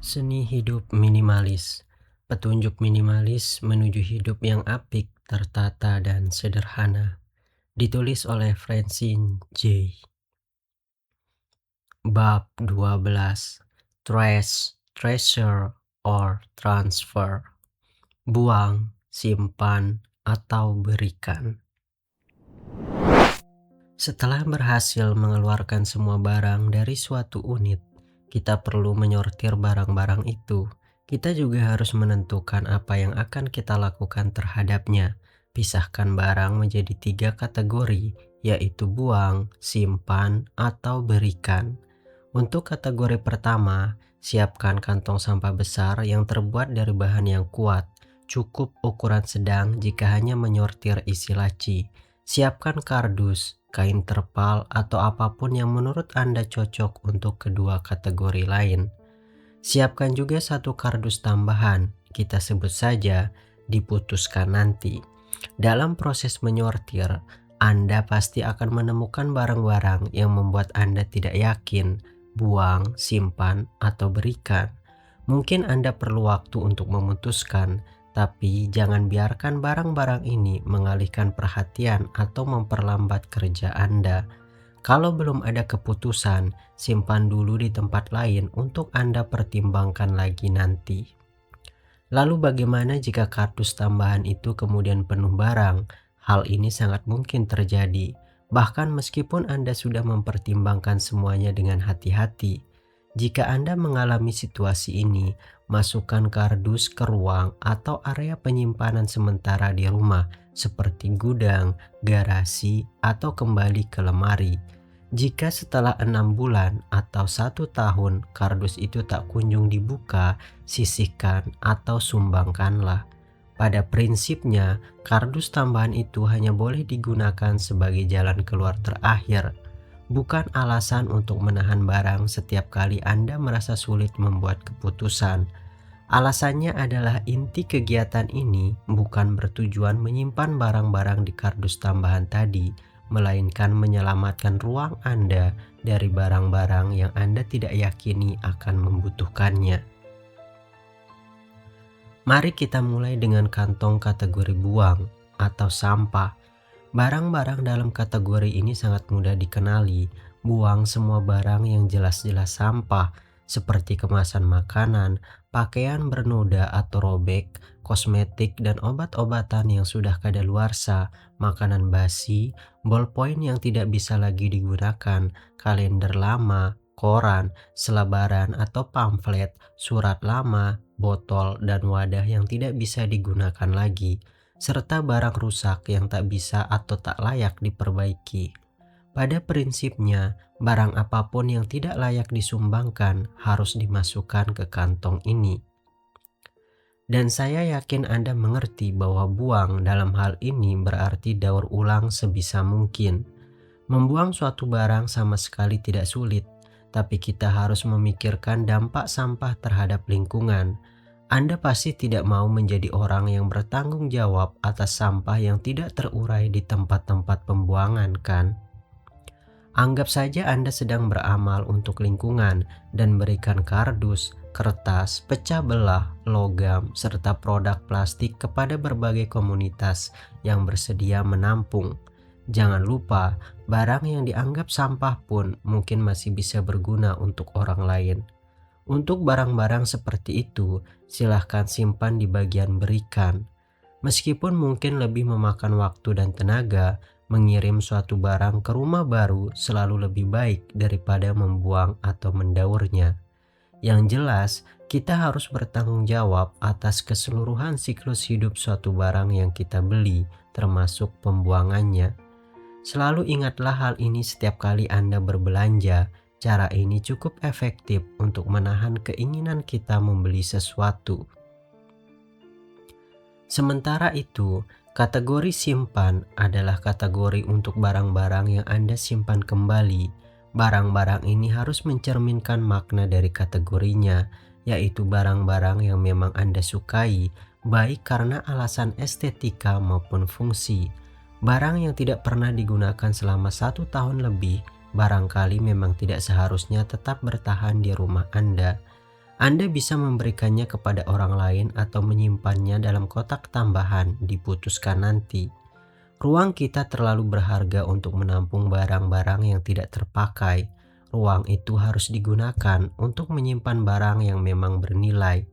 Seni hidup minimalis. Petunjuk minimalis menuju hidup yang apik, tertata, dan sederhana. Ditulis oleh Francine J. Bab 12. Trash, treasure, or transfer. Buang, simpan, atau berikan. Setelah berhasil mengeluarkan semua barang dari suatu unit, kita perlu menyortir barang-barang itu. Kita juga harus menentukan apa yang akan kita lakukan terhadapnya. Pisahkan barang menjadi 3 kategori, yaitu buang, simpan, atau berikan. Untuk kategori pertama, siapkan kantong sampah besar yang terbuat dari bahan yang kuat. Cukup ukuran sedang jika hanya menyortir isi laci. Siapkan kardus, kain terpal, atau apapun yang menurut Anda cocok untuk kedua kategori lain. Siapkan juga satu kardus tambahan, kita sebut saja diputuskan nanti. Dalam proses menyortir, Anda pasti akan menemukan barang-barang yang membuat Anda tidak yakin, buang, simpan, atau berikan. Mungkin Anda perlu waktu untuk memutuskan, tapi jangan biarkan barang-barang ini mengalihkan perhatian atau memperlambat kerja Anda. Kalau belum ada keputusan, simpan dulu di tempat lain untuk Anda pertimbangkan lagi nanti. Lalu bagaimana jika kardus tambahan itu kemudian penuh barang? Hal ini sangat mungkin terjadi, bahkan meskipun Anda sudah mempertimbangkan semuanya dengan hati-hati. Jika Anda mengalami situasi ini, masukkan kardus ke ruang atau area penyimpanan sementara di rumah, seperti gudang, garasi, atau kembali ke lemari. Jika setelah 6 bulan atau 1 tahun kardus itu tak kunjung dibuka, sisihkan atau sumbangkanlah. Pada prinsipnya, kardus tambahan itu hanya boleh digunakan sebagai jalan keluar terakhir, bukan alasan untuk menahan barang setiap kali Anda merasa sulit membuat keputusan. Alasannya adalah inti kegiatan ini bukan bertujuan menyimpan barang-barang di kardus tambahan tadi, melainkan menyelamatkan ruang Anda dari barang-barang yang Anda tidak yakini akan membutuhkannya. Mari kita mulai dengan kantong kategori buang atau sampah. Barang-barang dalam kategori ini sangat mudah dikenali. Buang semua barang yang jelas-jelas sampah, seperti kemasan makanan, pakaian bernoda atau robek, kosmetik dan obat-obatan yang sudah kadaluarsa, makanan basi, ballpoint yang tidak bisa lagi digunakan, kalender lama, koran, selebaran atau pamflet, surat lama, botol, dan wadah yang tidak bisa digunakan lagi, serta barang rusak yang tak bisa atau tak layak diperbaiki. Pada prinsipnya, barang apapun yang tidak layak disumbangkan harus dimasukkan ke kantong ini. Dan saya yakin Anda mengerti bahwa buang dalam hal ini berarti daur ulang sebisa mungkin. Membuang suatu barang sama sekali tidak sulit, tapi kita harus memikirkan dampak sampah terhadap lingkungan. Anda pasti tidak mau menjadi orang yang bertanggung jawab atas sampah yang tidak terurai di tempat-tempat pembuangan, kan? Anggap saja Anda sedang beramal untuk lingkungan dan berikan kardus, kertas, pecah belah, logam, serta produk plastik kepada berbagai komunitas yang bersedia menampung. Jangan lupa, barang yang dianggap sampah pun mungkin masih bisa berguna untuk orang lain. Untuk barang-barang seperti itu, silahkan simpan di bagian berikan. Meskipun mungkin lebih memakan waktu dan tenaga, mengirim suatu barang ke rumah baru selalu lebih baik daripada membuang atau mendaurnya. Yang jelas, kita harus bertanggung jawab atas keseluruhan siklus hidup suatu barang yang kita beli, termasuk pembuangannya. Selalu ingatlah hal ini setiap kali Anda berbelanja. Cara ini cukup efektif untuk menahan keinginan kita membeli sesuatu. Sementara itu, kategori simpan adalah kategori untuk barang-barang yang Anda simpan kembali. Barang-barang ini harus mencerminkan makna dari kategorinya, yaitu barang-barang yang memang Anda sukai, baik karena alasan estetika maupun fungsi. Barang yang tidak pernah digunakan selama 1 tahun lebih, barangkali memang tidak seharusnya tetap bertahan di rumah Anda. Anda bisa memberikannya kepada orang lain atau menyimpannya dalam kotak tambahan diputuskan nanti. Ruang kita terlalu berharga untuk menampung barang-barang yang tidak terpakai. Ruang itu harus digunakan untuk menyimpan barang yang memang bernilai.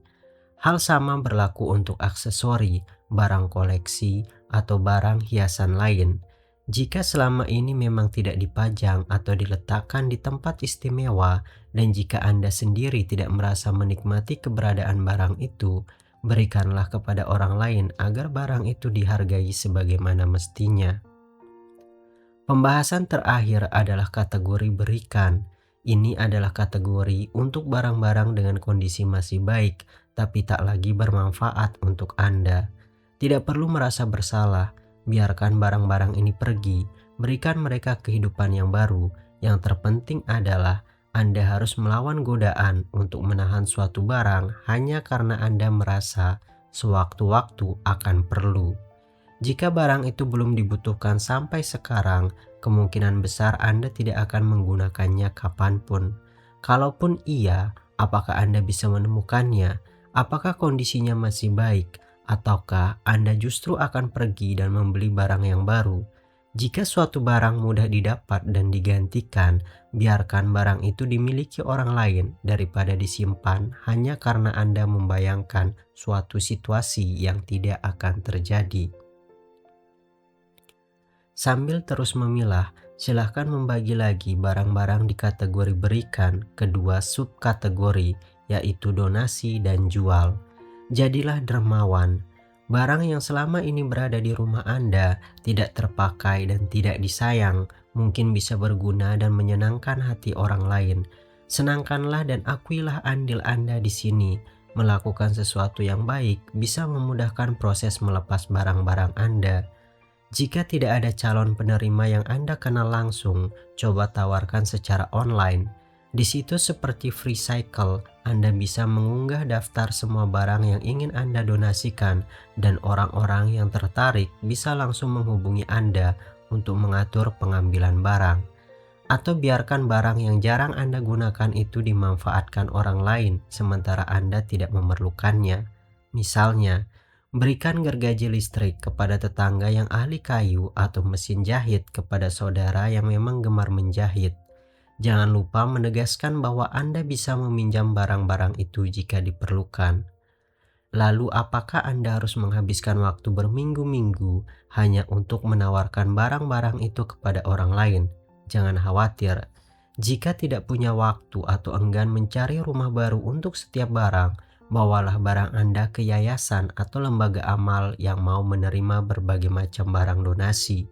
Hal sama berlaku untuk aksesori, barang koleksi, atau barang hiasan lain. Jika selama ini memang tidak dipajang atau diletakkan di tempat istimewa, dan jika Anda sendiri tidak merasa menikmati keberadaan barang itu, berikanlah kepada orang lain agar barang itu dihargai sebagaimana mestinya. Pembahasan terakhir adalah kategori berikan. Ini adalah kategori untuk barang-barang dengan kondisi masih baik, tapi tak lagi bermanfaat untuk Anda. Tidak perlu merasa bersalah, biarkan barang-barang ini pergi, berikan mereka kehidupan yang baru. Yang terpenting adalah Anda harus melawan godaan untuk menahan suatu barang hanya karena Anda merasa sewaktu-waktu akan perlu. Jika barang itu belum dibutuhkan sampai sekarang, kemungkinan besar Anda tidak akan menggunakannya kapanpun. Kalaupun iya, apakah Anda bisa menemukannya? Apakah kondisinya masih baik? Ataukah Anda justru akan pergi dan membeli barang yang baru? Jika suatu barang mudah didapat dan digantikan, biarkan barang itu dimiliki orang lain daripada disimpan hanya karena Anda membayangkan suatu situasi yang tidak akan terjadi. Sambil terus memilah, silahkan membagi lagi barang-barang di kategori berikan ke dua subkategori, yaitu donasi dan jual. Jadilah dermawan. Barang yang selama ini berada di rumah Anda, tidak terpakai dan tidak disayang, mungkin bisa berguna dan menyenangkan hati orang lain. Senangkanlah dan akuilah andil Anda di sini. Melakukan sesuatu yang baik bisa memudahkan proses melepas barang-barang Anda. Jika tidak ada calon penerima yang Anda kenal langsung, coba tawarkan secara online. Di situs seperti FreeCycle, Anda bisa mengunggah daftar semua barang yang ingin Anda donasikan dan orang-orang yang tertarik bisa langsung menghubungi Anda untuk mengatur pengambilan barang. Atau biarkan barang yang jarang Anda gunakan itu dimanfaatkan orang lain sementara Anda tidak memerlukannya. Misalnya, berikan gergaji listrik kepada tetangga yang ahli kayu atau mesin jahit kepada saudara yang memang gemar menjahit. Jangan lupa menegaskan bahwa Anda bisa meminjam barang-barang itu jika diperlukan. Lalu apakah Anda harus menghabiskan waktu berminggu-minggu hanya untuk menawarkan barang-barang itu kepada orang lain? Jangan khawatir. Jika tidak punya waktu atau enggan mencari rumah baru untuk setiap barang, bawalah barang Anda ke yayasan atau lembaga amal yang mau menerima berbagai macam barang donasi.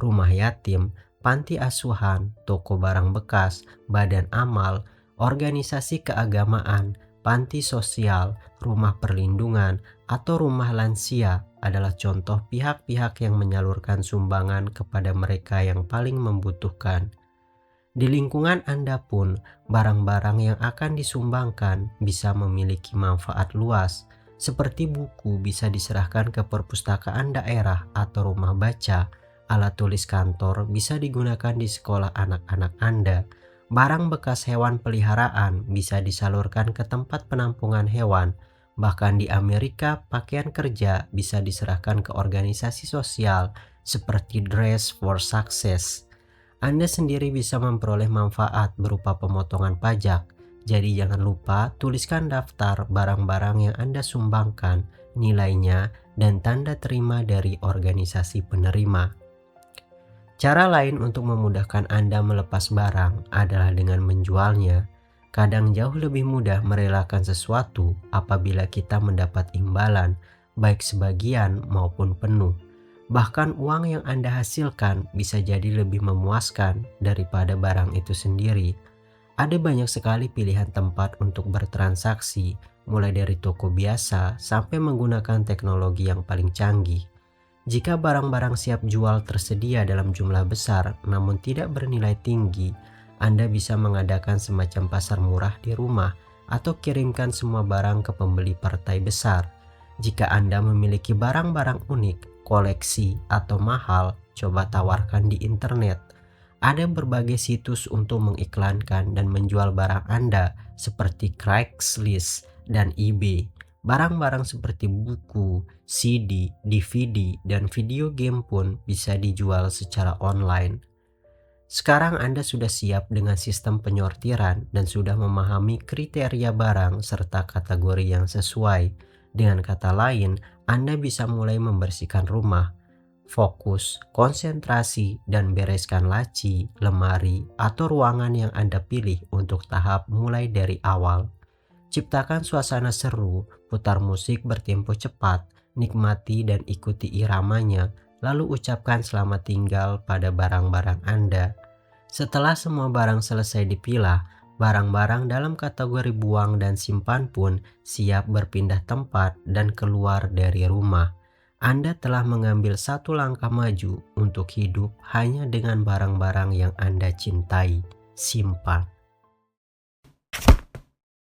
Rumah yatim, panti asuhan, toko barang bekas, badan amal, organisasi keagamaan, panti sosial, rumah perlindungan, atau rumah lansia adalah contoh pihak-pihak yang menyalurkan sumbangan kepada mereka yang paling membutuhkan. Di lingkungan Anda pun, barang-barang yang akan disumbangkan bisa memiliki manfaat luas, seperti buku bisa diserahkan ke perpustakaan daerah atau rumah baca, alat tulis kantor bisa digunakan di sekolah anak-anak Anda, barang bekas hewan peliharaan bisa disalurkan ke tempat penampungan hewan, bahkan di Amerika pakaian kerja bisa diserahkan ke organisasi sosial seperti Dress for Success. Anda sendiri bisa memperoleh manfaat berupa pemotongan pajak. Jadi jangan lupa tuliskan daftar barang-barang yang Anda sumbangkan, nilainya, dan tanda terima dari organisasi penerima. Cara lain untuk memudahkan Anda melepas barang adalah dengan menjualnya. Kadang jauh lebih mudah merelakan sesuatu apabila kita mendapat imbalan, baik sebagian maupun penuh. Bahkan uang yang Anda hasilkan bisa jadi lebih memuaskan daripada barang itu sendiri. Ada banyak sekali pilihan tempat untuk bertransaksi, mulai dari toko biasa sampai menggunakan teknologi yang paling canggih. Jika barang-barang siap jual tersedia dalam jumlah besar namun tidak bernilai tinggi, Anda bisa mengadakan semacam pasar murah di rumah atau kirimkan semua barang ke pembeli partai besar. Jika Anda memiliki barang-barang unik, koleksi, atau mahal, coba tawarkan di internet. Ada berbagai situs untuk mengiklankan dan menjual barang Anda seperti Craigslist dan eBay. Barang-barang seperti buku, CD, DVD, dan video game pun bisa dijual secara online. Sekarang Anda sudah siap dengan sistem penyortiran dan sudah memahami kriteria barang serta kategori yang sesuai. Dengan kata lain, Anda bisa mulai membersihkan rumah, fokus, konsentrasi, dan bereskan laci, lemari, atau ruangan yang Anda pilih untuk tahap mulai dari awal. Ciptakan suasana seru, putar musik bertempo cepat, nikmati dan ikuti iramanya, lalu ucapkan selamat tinggal pada barang-barang Anda. Setelah semua barang selesai dipilah, barang-barang dalam kategori buang dan simpan pun siap berpindah tempat dan keluar dari rumah. Anda telah mengambil satu langkah maju untuk hidup hanya dengan barang-barang yang Anda cintai. Simpan.